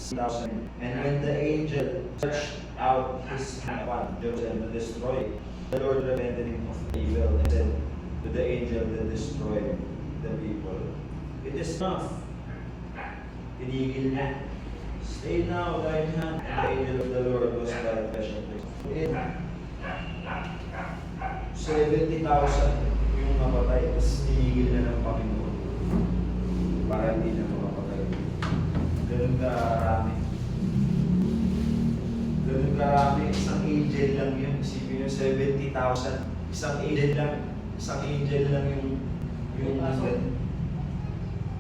6,000. And when the angel stretched out his hand upon Jerusalem to destroy it, the Lord repented him of evil and said to the angel that destroyed the people, "It is enough." Tinigil niya. "Stay now, thy hand." And the angel of the Lord was like flesh and blood. 70,000 yung napatay, tapos tinigil na ng Panginoon para hindi na makapatay. Ganun karami. Ganun karami. Isang angel lang yun. Isipin nyo, 70,000. Isang angel lang. Isang angel lang yung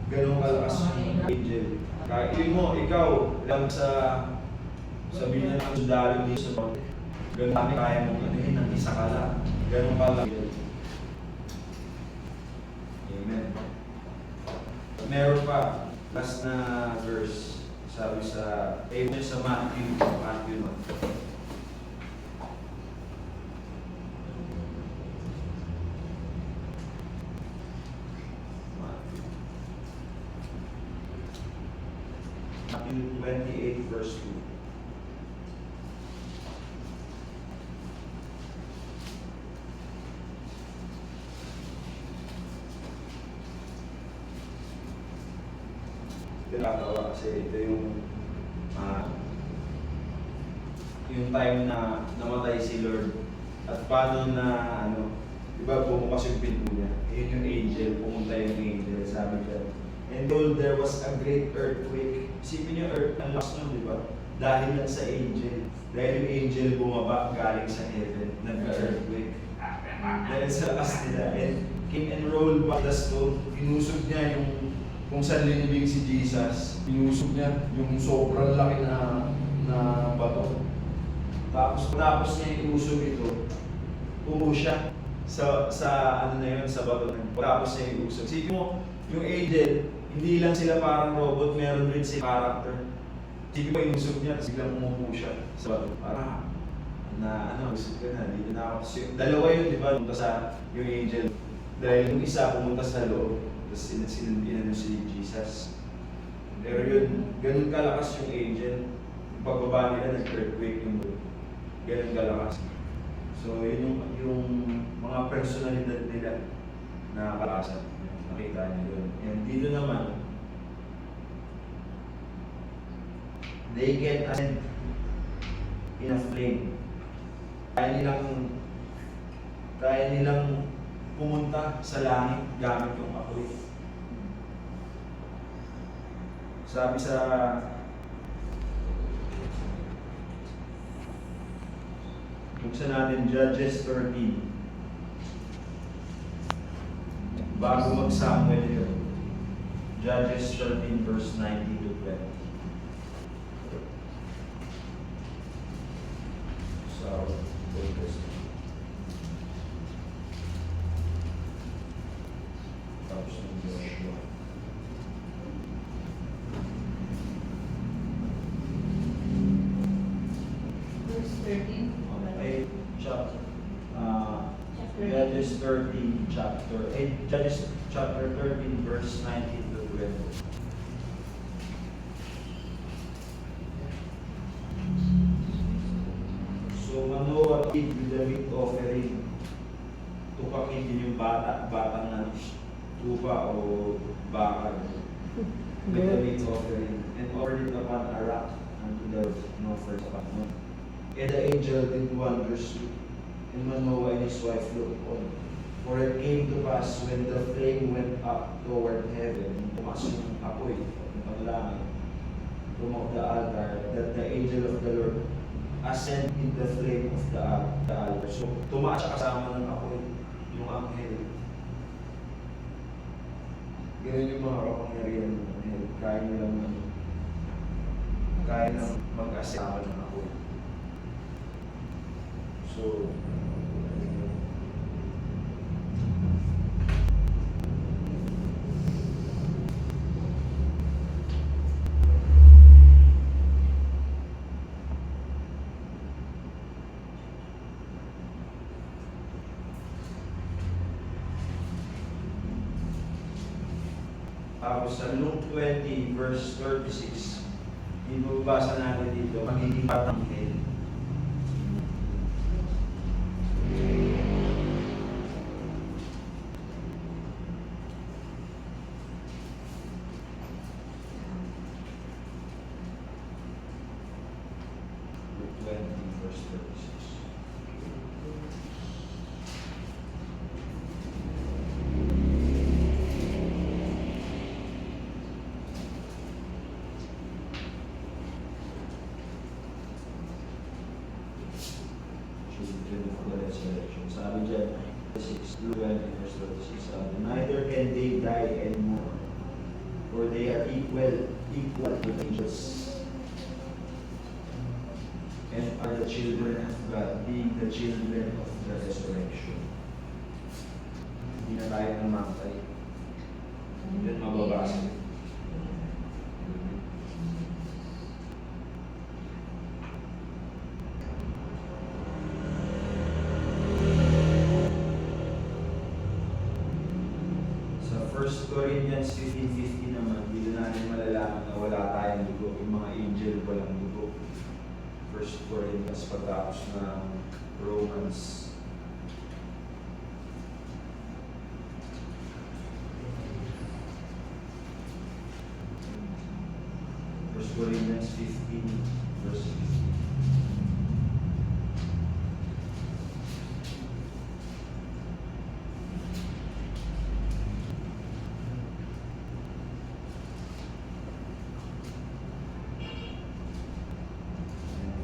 ganun kalakas yung angel. Kahit mo, ikaw, lang sa sabihin ng sundalo dito sa ganun kami kaya mong anuhin ng isa ka lang. Ganun ka lang. Amen. Meron pa, last na verse, sabi sa Matthew 1. Matthew 28 verse 2. Tinatawa kasi ito yung time na namatay si Lord at paano na diba bumukas yung pinto niya, yun yung angel, pumunta yung angel, sabi niya, and told there was a great earthquake. Isipin niyo, ang lakas nun, diba? Dahil lang sa angel, dahil yung angel bumaba galing sa heaven, nagka-earthquake dahil sa lakas nila, and came and rolled back the stone. Inusog niya yung kung saan linibig si Jesus, inusog niya yung sobrang laki na bato. Tapos niya iusog ito, umuo siya sa ano na yun, sa bato na yun. Tapos niya iusog. Sige mo, yung angel, hindi lang sila parang robot, meron rin si character. Sige mo, inusog niya, tapos biglang umuo siya sa bato. Parang usog ka na, dito na ako. Dalawa yun, di ba? Pumunta sa yung angel. Dahil yung isa pumunta sa loob, tapos sinundihan si Jesus. Pero yun, ganun kalakas yung angel. Yung pagbaba nila, nag-earthquake yung doon. Ganun kalakas. So, yun yung mga personalidad nila na kalakasan. Nakita niyo doon. And dito naman, they can ascend in a flame. Kaya nilang pumunta sa langit gamit yung apoy. Sabi sa buksan natin Judges 13. Bago mag-Samuel yun. Judges 13 verse 19 to 20. So, focus. Tapos ng Joshua. Verse 13. Okay, Judges 13 Judges chapter 13 verse 19 to 20. So Manoah did with the meat offering. Tupakin din yung batang na tupa o bakal. With the meat offering. And offered it upon a rock unto the Lord, and offered sa Panginoon. And the angel did wonders, and Manoah and his wife looked on. For it came to pass when the flame went up toward heaven, tumaas yung apoy, yung panglangit, from the altar, that the angel of the Lord ascend in the flame of the altar. So, tumaas siya kasama ng apoy, yung anghel. Ganyan yung mga kapangyarihan ng anghel. Kaya nilang mag-asama ng apoy. So, tapos sa Luke 20 verse 36, Yung mababasa natin dito, magiging patanghel. Luke 20, verse 36. Children of the resurrection. Sabi dyan, 6, Luke 20, verse 36, sabi, neither can they die anymore, for they are equal to angels, and are the children of God, being the children of the resurrection. Hindi na tayo namatay. Yan mababasa. Sa 1 Corinthians 15:15 naman, dito natin malalaman na wala tayong dugo. Yung mga angel walang dugo. 1 Corinthians pagkatapos ng Romans. First Corinthians 15, verse 15.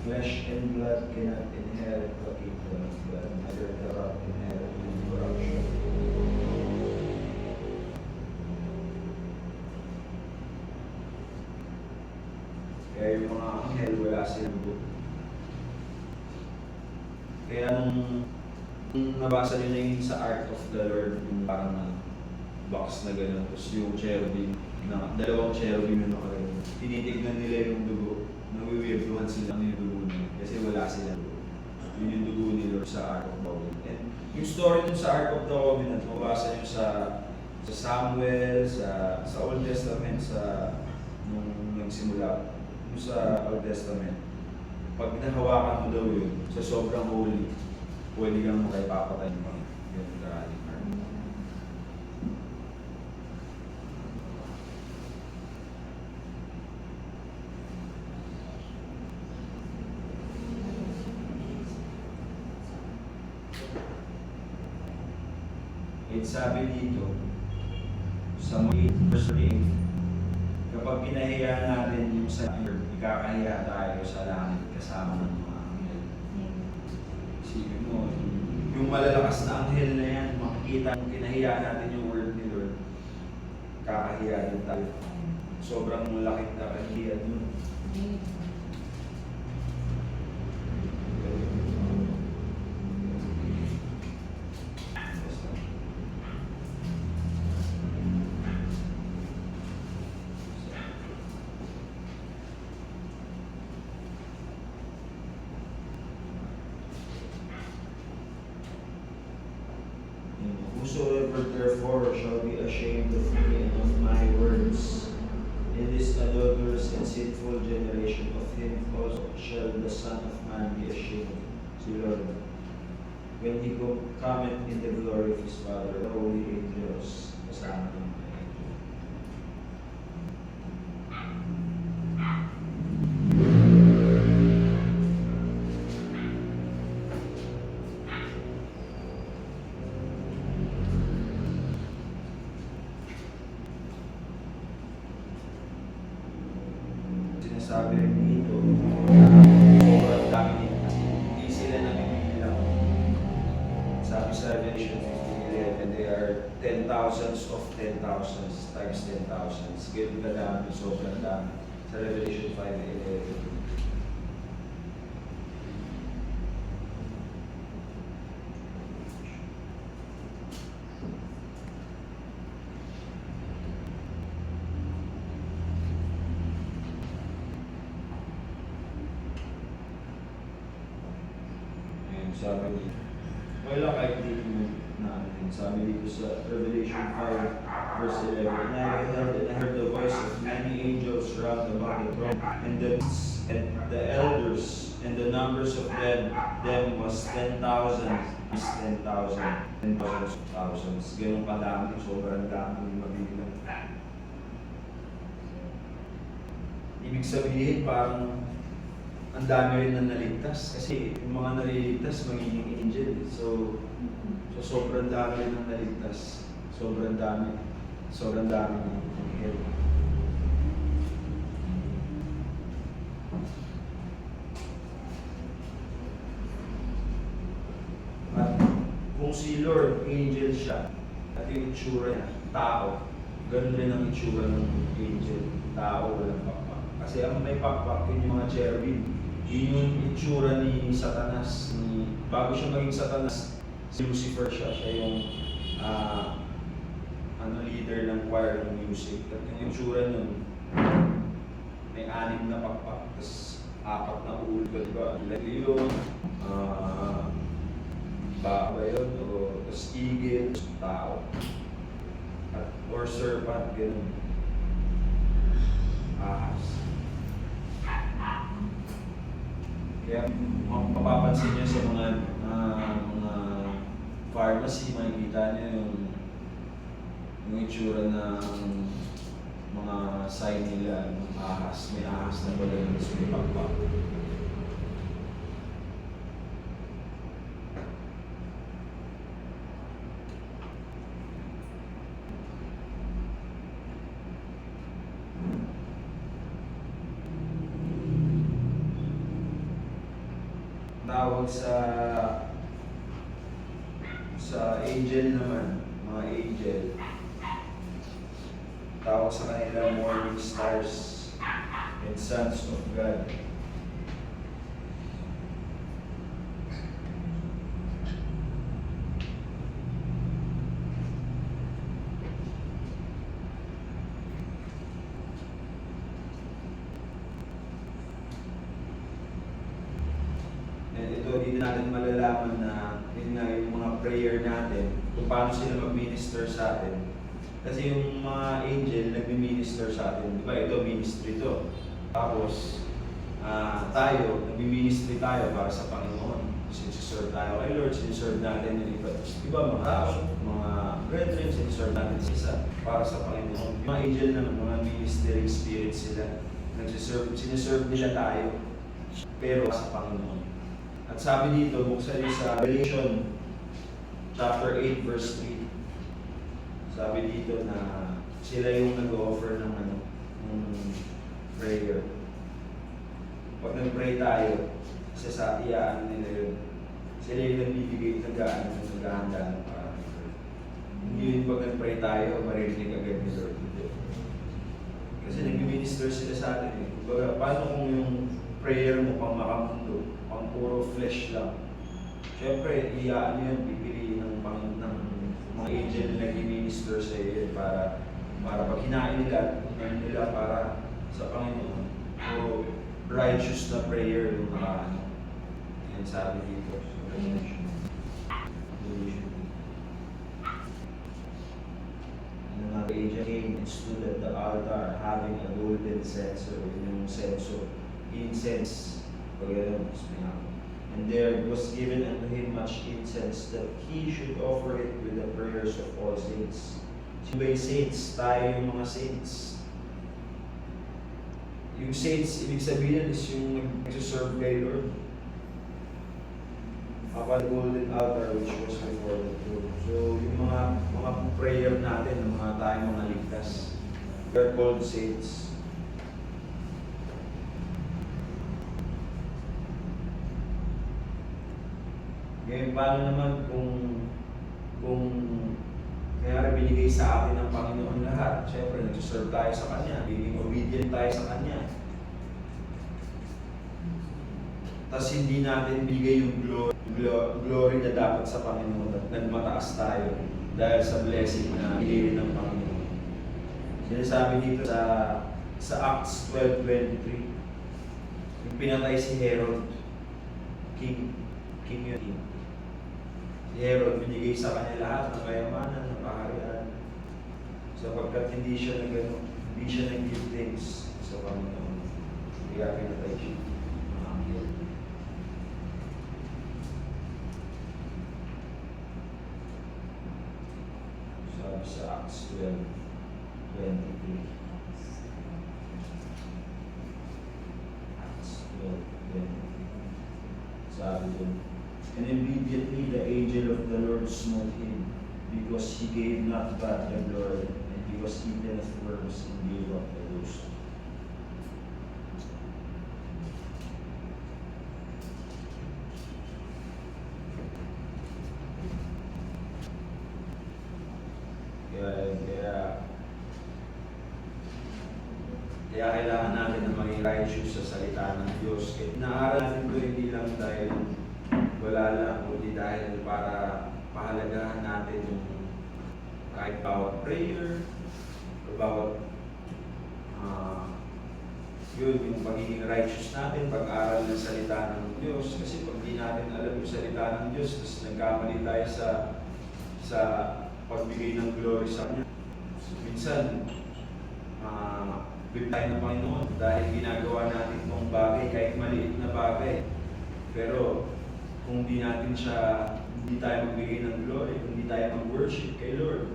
Flesh and blood cannot inherit the kingdom of God, neither corrupt inherit incorruption. Kaya yung mga anghel, wala silang dugo. Kaya nung nabasa nyo na yung sa Ark of the Lord, yung parang na box na gano'n, tapos yung cherubim, na dalawang cherubim yung nakalagay. Tinitignan nila yung dugo. Nawiwirduhan sila ng yung dugo nila kasi wala silang dugo. Yun yung dugo ni Lord sa Ark of the Covenant. And yung story dun sa Ark of the Covenant, mabasa nyo sa Samuel, sa Old Testament, nung nagsimula, yung sa Old Testament. Pag nahawakan mo daw yun, sa sobrang holy, pwede kang makipapatay mo. Yan karaling Ark. At sabi dito, sa 8 verse 8, kapag pinahiya natin yung sa earth, ikakahiya tayo sa langit kasama ng mga anghel. Isipin mo, yung malalakas na anghel na yan, makikita kung pinahiya natin yung word ni Lord, kakahiya din tayo. Sobrang malaki na kahiya dun. Whosoever therefore shall be ashamed of me and of my words in this adulterous and sinful generation, of him also shall the Son of Man be ashamed. Si Lord, when he cometh in the glory of his Father, the holy angels, kasama ng mga angels. Sinasabi rin dito, sobrang dami nila. Hindi sila nabibilang. Sabi sa Revelation 15:11, they are 10,000s of 10,000s times 10,000s. Ganun na dami, sobrang dami. Sa Revelation 5:11. Sabi dito, wala kahit dito na ano yun. Sabi dito sa Revelation 5, Verse 11, and I beheld and heard the voice of many angels round about the throne, and the elders, and the numbers of them was 10,000, is 10,000, 10,000 of thousands. Ganun kadami, sobrang dami mabibilang. Ibig sabihin, parang ang dami rin na naligtas. Kasi yung mga naliligtas, magiging angel. So sobrang dami rin na naligtas. Sobrang dami. Sobrang dami ng angel. At kung si Lord, angel siya, at yung itsura niya, tao, ganun rin ang itsura ng angel. Tao, walang pakpak. Kasi ang may pakpak, yun yung mga cherubim. Yun yung itsura ni Satanas. Bago siya maging Satanas, si Lucifer siya. Siya yung leader ng choir ng music. At yung itsura nun, may 6 na pakpak, tapos 4 na ulo, diba? Leon, ba yun? O, tapos eagle, tao. At, or serpent, ganun. Ahas. Kaya mapapansin niyo sa mga pharmacy, makikita niyo yung itsura ng mga sign nila, ng ahas. May ahas na bagay na sumipakpak. Tawag sa angel naman, mga angel, tawag sa kanila morning stars and sons of God. Hindi natin malalaman na yun nga yung mga prayer natin, kung paano sila mag-minister sa atin. Kasi yung mga angel nag-minister sa atin, di ba? Ito, ministry ito. Tapos, tayo, nag-ministry tayo para sa Panginoon. Siniserve tayo kay Lord, siniserve natin yung iba. Iba mga tao, mga brethren, siniserve natin sa isa para sa Panginoon. Yung mga angel naman, mga ministering spirits sila. Siniserve nila tayo, pero sa Panginoon. At sabi dito, buksan niyo sa Revelation chapter 8 verse 3. Sabi dito na sila yung nag-offer ng prayer. Pag nag-pray tayo, sa iyaan nila yun. Sila yung nagbibigay, naghahanda ng parang. Hindi yun pag nag-pray tayo, marinig agad ni Lord. Kasi nag-minister sila sa atin eh. Kumbaga, paano kung yung prayer mo pang makamundo, pang puro flesh lang? Siyempre, iyaan yun, pipiliin ng mga angel na nag-minister sa iyo para pag hinain nila para sa Panginoon. So, righteous na prayer yung yan sabi dito. And another angel came and stood at the altar having a golden censer, yung censer, incense, and there was given unto him much incense that he should offer it with the prayers of all saints. Sino ba yung saints? Tayo yung mga saints. Yung saints, ibig sabihin is yung nag-serve kay Lord. Upon the golden altar which was before the throne. So, yung mga prayer natin, ng mga tayong mga ligtas, they're called saints. Ngayon, paano naman kung kaya binigay sa atin ng Panginoon lahat? Siyempre, nag-serve tayo sa Kanya, being obedient tayo sa Kanya. Tapos hindi natin bigay yung glory na dapat sa Panginoon at nagmataas tayo dahil sa blessing na bigay ng Panginoon. Sinasabi dito sa Acts 12:23, yung pinatay si Herod, king yun. Si Herod, binigay sa kanya lahat ng kayamanan, ng kaharian. Sapagkat hindi siya hindi siya nag-give thanks sa Panginoon. Kaya pinatay siya. Mga anghel. Sabi sa Acts 12:23. Acts 12:23. Sabi doon, and immediately the angel of the Lord smote him, because he gave not God the glory, and he was eaten of worms and gave up the ghost. Kaya kailangan natin na maging righteous sa salita ng Diyos. Kahit naaral natin ito hindi lang dahil wala lang, kundi dahil para pahalagahan natin yung kahit bawat prayer, o bawat yun, yung pagiging righteous natin, pag-aral ng salita ng Diyos. Kasi pag di natin alam yung salita ng Diyos, tapos nagkamali tayo sa pagbigay ng glory sa Kanya. Minsan, with tayo ng Panginoon dahil ginagawa natin itong bagay, kahit maliit na bagay. Pero kung di natin siya, hindi tayo magbigay ng glory, kung hindi tayo mag-worship kay Lord,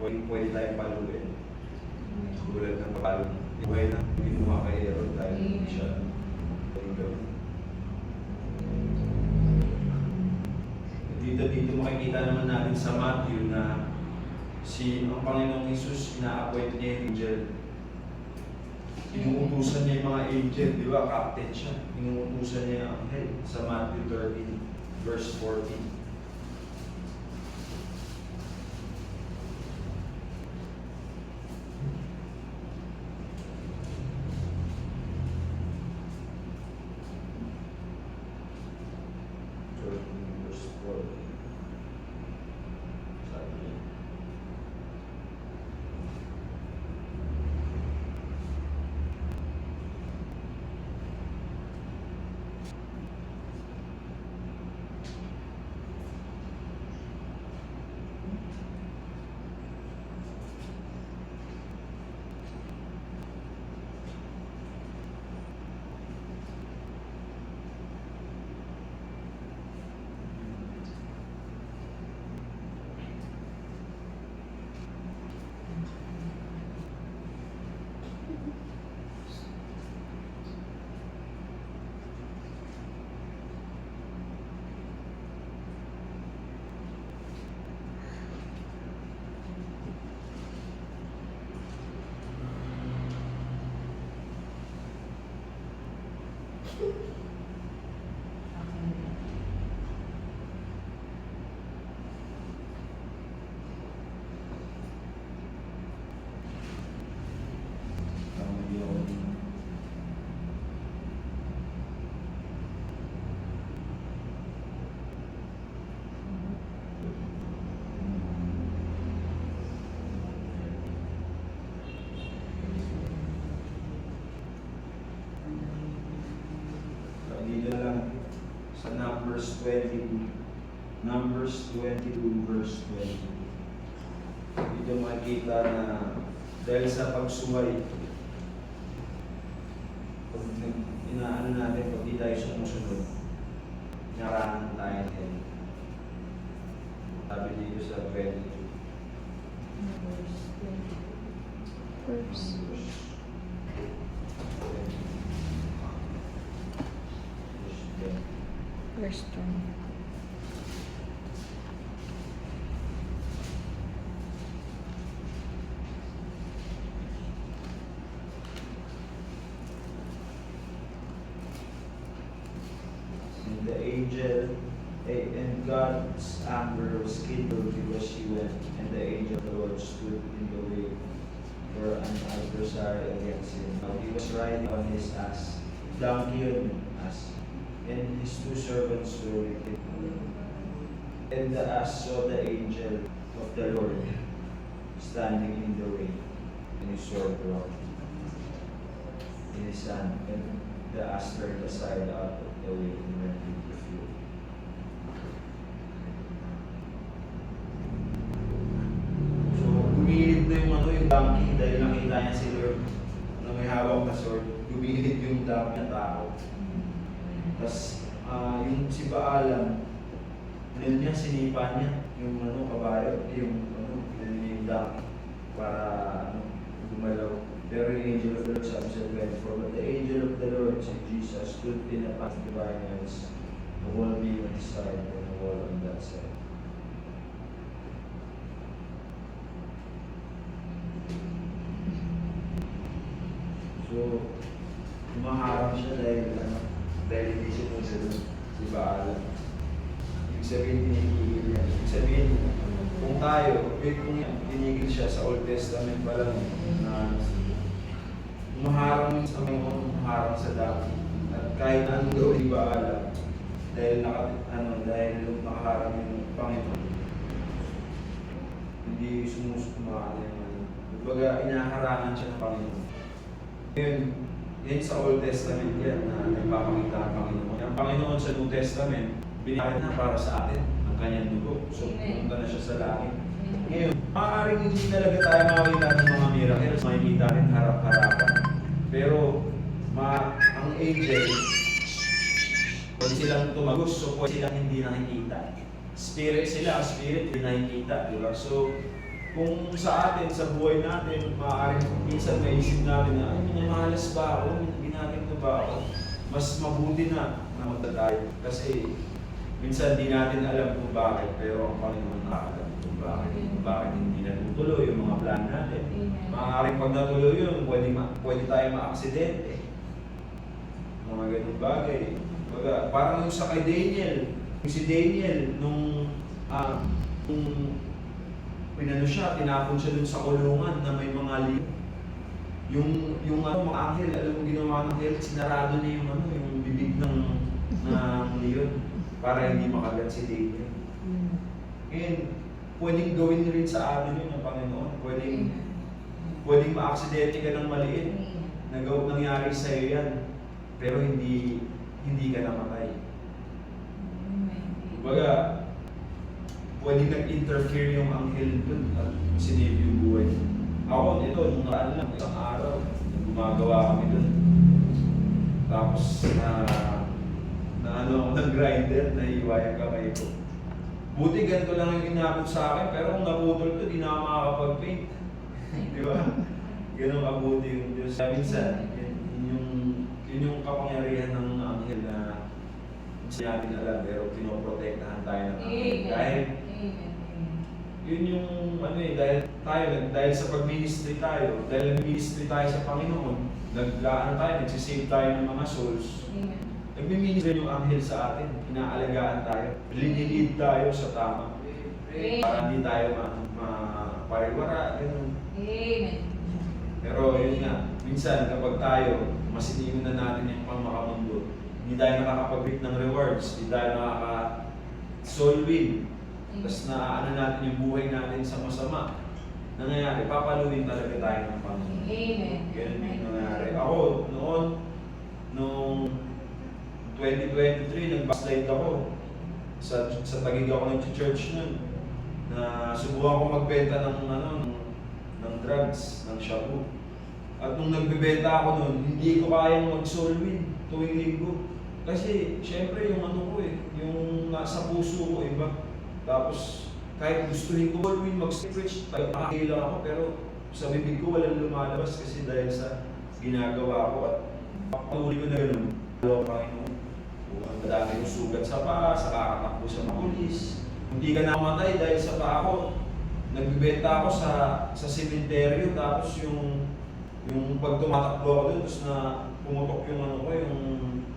pwede tayong paluin. Tulad ng palong buhay na ginawa kay Aaron dahil hindi siya dito makikita naman natin sa Matthew na ang Panginoong Jesus, ina-appoint niya yung angel. Inuutusan niya yung mga angel, di ba? Captain siya. Inuutusan niya yung anghel sa Matthew 13, verse 14. Verse 14. Sabi niya, dito lang sa Numbers 22. Numbers 22 verse 20. Dito makikita na dahil sa pagsuway, pag inaano natin, pag di tayo sumusunod, naranan tayo din. Sabi dito sa 22. Verse. Verse 20. And the angel, and God's anger was kindled because she went, and the angel of the Lord stood in the way for an adversary against him. Now he was riding on his ass, donkey on an ass, and his two servants were with him. And the ass saw the angel of the Lord standing in the way, and his sword drawn in his hand, and the ass turned aside out of the way and went into the field. So, umilit na yung yung donkey dahil nakita niya si Lord na may hawak na sword, gumilid yung donkey na tao. Tapos yung si Baalam, niya, sinipa niya yung kabayo, yung donkey para gumalaw. Pero yung angel of the Lord sabi sa 24, but the angel of the Lord, si Jesus, stood in a path dividing us, the wall being on this side and the wall on that side. So, umaharap siya dahil hindi siya nagsunod si Baalam. Ibig sabihin, tinigil yan. Ibig sabihin, kung tayo, kung tinigil siya sa Old Testament pa lang, na umaharang sa Panginoon, umaharang sa dami. At kahit anong gawin Baalam, dahil nakaharang yung Panginoon, hindi sumusumaan yung kumbaga, inaharangan siya ng Panginoon. Ngayon, yan sa Old Testament yan na nagpapakita ang Panginoon. Ang Panginoon sa New Testament, binigay na para sa atin ang kanyang dugo. So, pumunta na siya sa langit. Ngayon, maaaring hindi talaga tayo makakita ng mga miracles, makikita rin harap-harapan. Pero, ang angel, pwede silang tumagos, so pwede silang hindi nakikita. Spirit sila, spirit, hindi nakikita. Diba? So, kung sa atin, sa buhay natin, maaaring minsan may isip natin na, ay, minamahalas ba ako? Ginagano ba ako? Mas mabuti na magdadayo. Kasi minsan di natin alam kung bakit, pero ang Panginoon nakaalam kung bakit hindi natutuloy yung mga plan natin. Maaaring pag natuloy yun, pwede tayo ma-aksidente. Mga ganun bagay. Parang yung sa kay Daniel, yung si Daniel, nung tinapon siya dun sa kulungan na may mga liyo. Yung mga anghel, alam mo ginawa ng anghel, sinarado niya yung bibig ng leon para hindi makagat si Daniel. And pwedeng gawin rin sa atin yun ng Panginoon. Pwedeng ma-aksidente ka ng maliit. Nangyari sa iyo yan. Pero hindi ka namatay. Kumbaga, pwedeng nag-interfere yung anghel dun at sinave yung buhay. Ako, nung nakaan lang, isang araw, gumagawa kami dun. Tapos, ng grinder, nahiwa yung kamay ko. Buti ganito lang yung inabot sa akin, pero kung naputol to, di na ako makakapag-paint. Di ba? Ganun kabuti yung Diyos. Minsan, yun yung kapangyarihan ng anghel na hindi natin alam, pero pinoprotektahan tayo ng anghel. Dahil, yun yung dahil sa pag-ministry tayo, dahil nag-ministry tayo sa Panginoon, nagsisave tayo ng mga souls. Nagmi-ministry yung anghel sa atin, inaalagaan tayo, linilid tayo sa tama. Para hindi tayo mapariwara, gano'n. Pero yun nga, minsan kapag tayo, masiniwan na natin yung pamakamundo, hindi tayo nakakapag-reap ng rewards, hindi tayo nakaka-soul win. Tapos natin yung buhay natin sa masama. Nangyayari, papaluin talaga tayo ng Panginoon. Ganun yung nangyayari. Ako, noong 2023, nag-backslide ako. Sa Taguig ako nag-church nun. Na subukan ko magbenta ng drugs, ng shabu. At nung nagbebenta ako nun, hindi ko kayang mag-soul win tuwing linggo. Kasi, syempre, yung nasa puso ko, iba. Tapos, kahit gustuhin ko win mag-preach, nakakailang ako, pero sa bibig ko walang lumalabas kasi dahil sa ginagawa ko at patuloy ko na gano'n. Panginoon, ang madami yung sugat sa paa, sa kakatakbo sa mga pulis. Hindi ka namatay dahil sa paa ko. Nagbibenta ako sa sementeryo, tapos yung pag tumatakbo ako doon, tapos na pumutok yung yung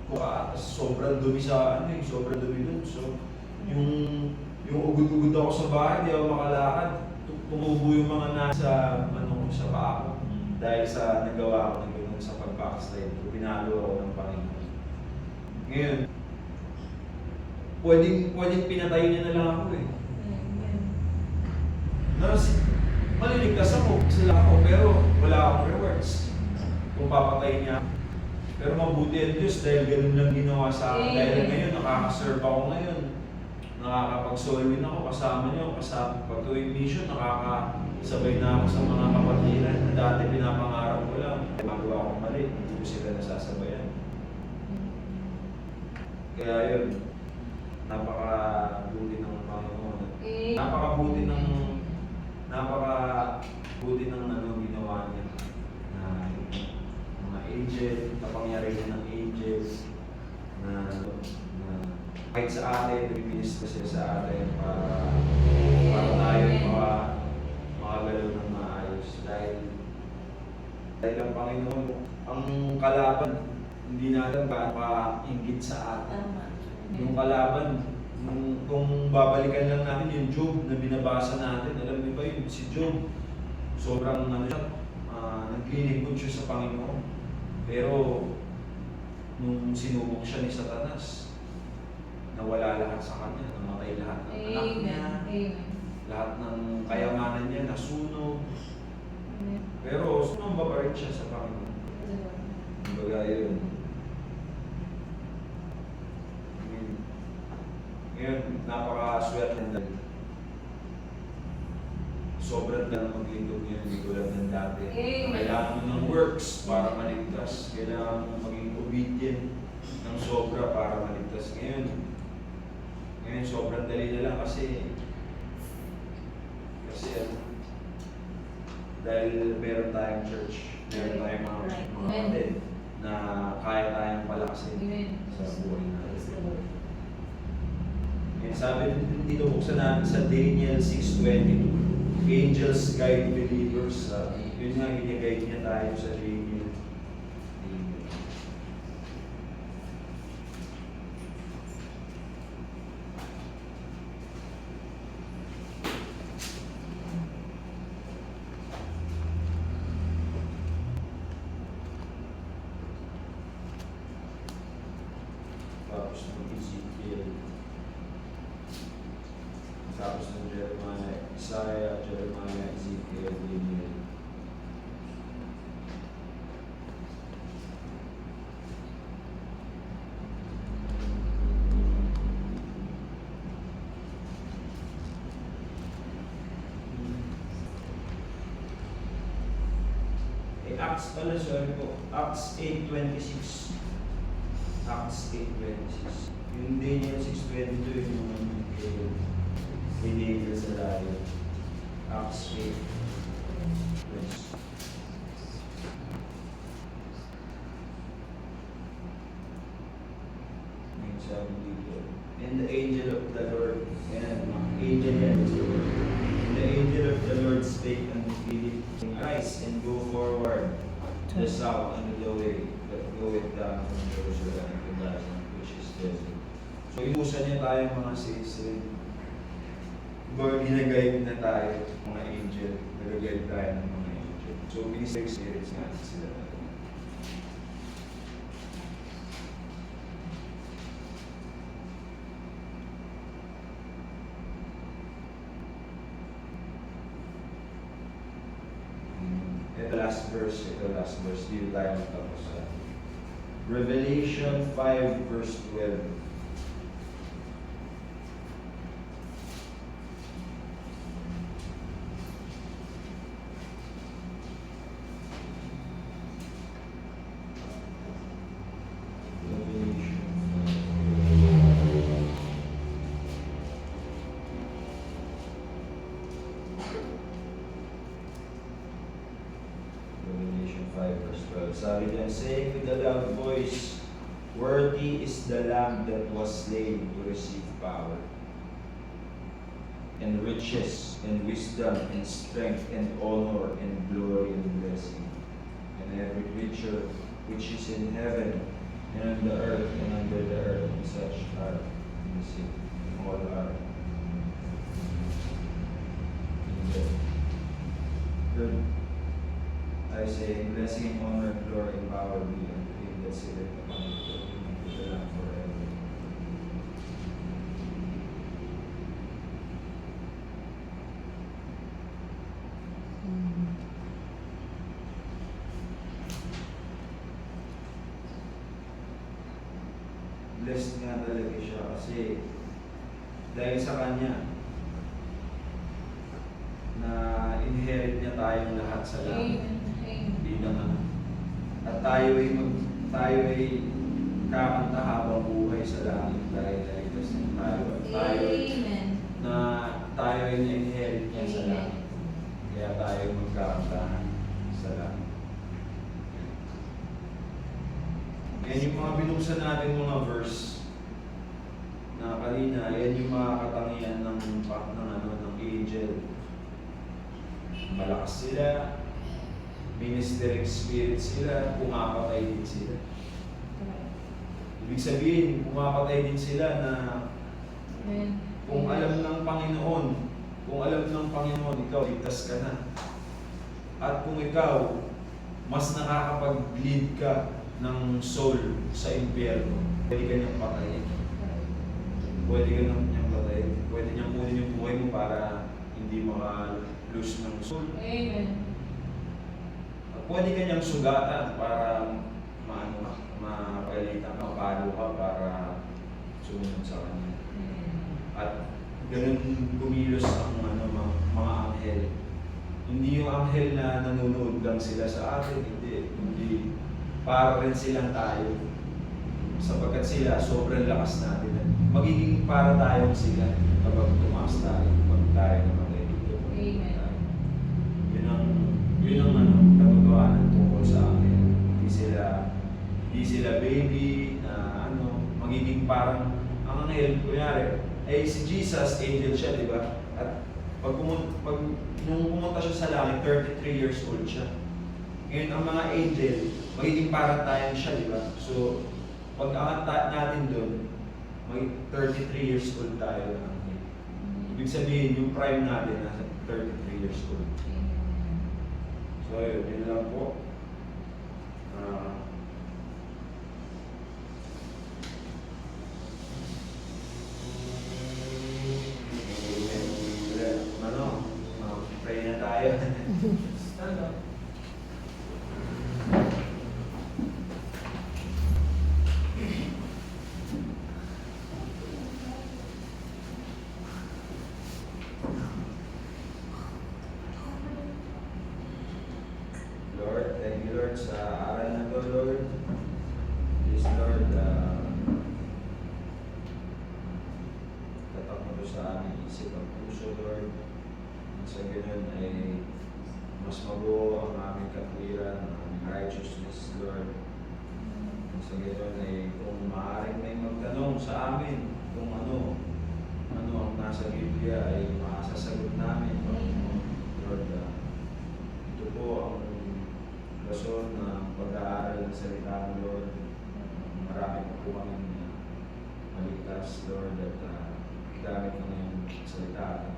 kuka, tapos sobrang dumi sobrang dumi doon. So, yung ugod-ugod ako sa bahay, di ako makalakad. Tumubo yung mga nasa sa paa ko. Dahil sa nagawa ko ng gano'n sa pag-backslide ko, pinalo ako ng Panginoon. Ngayon, pwedeng pinatayin niya na lang ako eh. Maliligtas ako, sila ako, pero wala akong rewards kung papatayin niya. Pero mabuti ang Diyos dahil ganun lang ginawa sa akin. Dahil ngayon, nakaka-serve ako ngayon. Nakakapag-soul win ako kasama niyo, kasama pag tuwing mission, sabay na ako sa mga kapatiran na dati pinapangarap ko lang. Magawa akong mali, hindi ko sila nasasabayan. Kaya yun, napakabuti ng Panginoon. Napakabuti ng ginawa niya. Na mga angel, kapangyarihan ng angels, na kahit sa atin, nag-minister siya sa atin para tayo makagalaw ng maayos. Dahil ang Panginoon, ang kalaban, hindi natin pa-inggit sa atin. Tama. Yung kalaban, kung babalikan lang natin yung Job na binabasa natin, alam niyo ba yun, si Job, sobrang naglilingkod siya sa Panginoon. Pero, nung sinubok siya ni Satanas, nawala lahat sa kanya, namatay lahat ng anak niya, lahat ng kayamanan niya, nasunog. Pero, sumamba pa rin siya sa Panginoon. Kumbaga yun. Ngayon, napaka-swerte na dahil. Sobrang na maglingkod ngayon, hindi ko lang ng dati. Kailangan mo ng works para maligtas. Kailangan mo maging obedient ng sobra para maligtas. Ngayon sobrang dali na lang kasi dahil meron tayong church, meron tayong mga kapatid na kaya tayong palakasin sa buhay natin. Sabi dito, buksan natin sa Daniel 6:22. Angels guide believers. Yun nga, giniguide niya tayo sa Daniel. Tapos ng Ezekiel. Tapos ng Jeremiah, Isaiah, Jeremiah, Ezekiel, Daniel. Acts, sorry po, Acts 8:26. Acts 8:26. Yung Daniel 6:22 yung Daniel sa layo. Acts 8. And the angel of the Lord, and angel and the angel of the Lord spake unto Philip, rise and go forward to the south unto the way that goeth down from Jerusalem to Gaza, which is desert. So inuusan niya tayo mga citizen. Baga ginagayad na tayo, mga angel, nagagayad tayo ng mga angel. So, ministry experience natin sila. Ito last verse, dito tayo matapos sa Revelation 5 verse 12. Sabi diyan, saying with a loud voice, worthy is the Lamb that was slain to receive power, and riches, and wisdom, and strength, and honor, and glory, and blessing. And every creature which is in heaven, and on the earth, and under the earth, and such are in the sea, all are. Good. I say, blessing, honor, glory, and power be unto him that sitteth upon the throne and to the Lamb forever. Blessed nga talaga siya kasi dahil sa kanya na inherit niya tayong lahat sa langit. Amen. Amen. Bilang anak. At tayo ay kakanta habang buhay sa langit dahil ligtas tayo. At Amen. tayo ay na-inherit niya sa Amen. langit. Kaya tayo magkakantahan sa langit. Yan yung mga binuksan natin mga verse na kanina, yan yung mga katangian ng angel. Malakas sila, ministering spirit sila, pumapatay din sila. Ibig sabihin, pumapatay din sila na Amen. kung alam ng Panginoon, ikaw, ligtas ka na. At kung ikaw, mas nakakapag-lead ka ng soul sa impyerno, pwede ka niyang patayin. Pwede ka niyang patayin. Pwede niyang kunin yung buhay mo para hindi maka-lose ng soul. Amen. At pwede ka niyang sugatan para mapagalitan, mapalo ka para sumunod sa kanya. At ganun kumilos ang mga anghel. Hindi yung anghel na nanonood lang sila sa atin, hindi. Para rin silang tayo. Sapagkat sila, sobrang lakas natin. Magiging para tayong sila kapag tumaas tayo, pag tayo namatay dito. Amen. Yun ang katotohanan tungkol sa anghel. Hindi sila baby na magiging parang ang anghel, kunyari, si Jesus, angel siya, di ba? At nung pumunta siya sa langit, 33 years old siya. Ngayon, ang mga angel, magiging parang tayo siya, di ba? So, pag angat natin doon, may 33 years old tayo lang. Ibig sabihin, yung prime natin nasa 33 years old. So, yun lang po. Pray na tayo. Stand up. Lord, thank you Lord sa aral na to, Lord. Please Lord, tatak mo to sa aming isip at puso, Lord. At sa ganun ay mas mabuo ang aming katwiran, ang aming righteousness, Lord. At sa ganun ay kung maaaring may magtanong sa amin kung ano ang nasa Biblia ay masasagot namin, Lord. Ito po ang rason ng pag-aaral ng salita ng Lord. Marami po kami maligtas, Lord, at gamit ng iyong salita at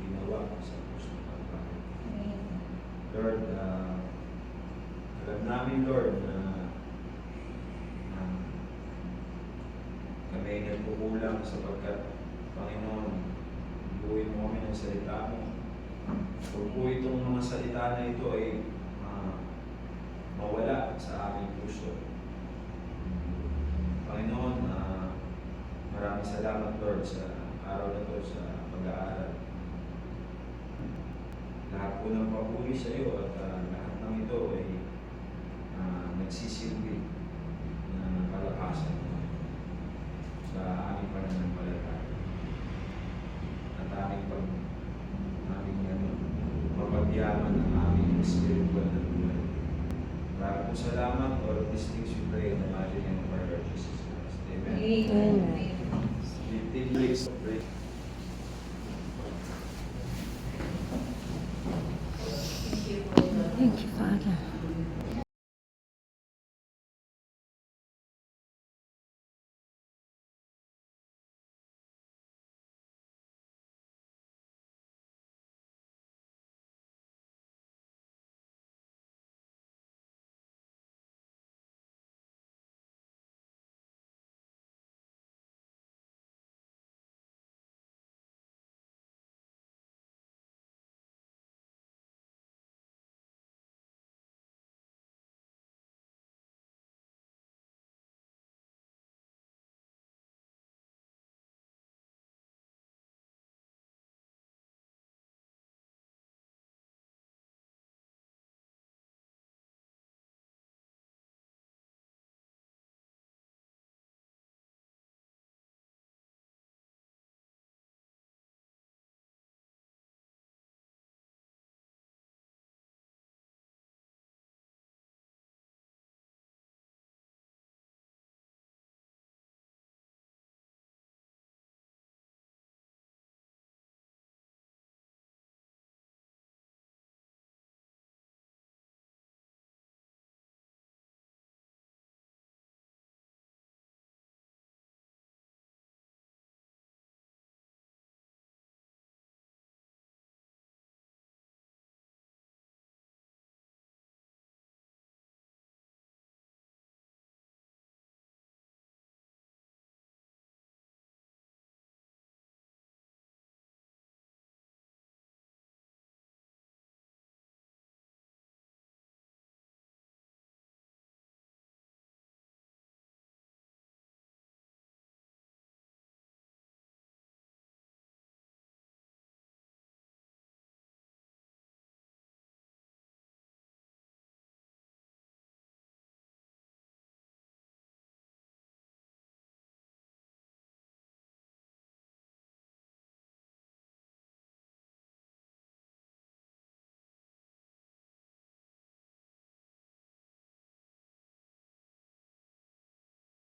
ginawa sa puso ng pagkakas. Lord, alam namin, Lord, na kami ay nagkukulang sapagkat, Panginoon, buuin mo kami ng salita mo. Kung po itong mga salita na ito ay mawala sa aming puso. Panginoon, maraming salamat, Lord, sa araw na ito, sa pag-aaral. Lahat po ng papuri sa iyo at lahat ng ito ay nagsisilbi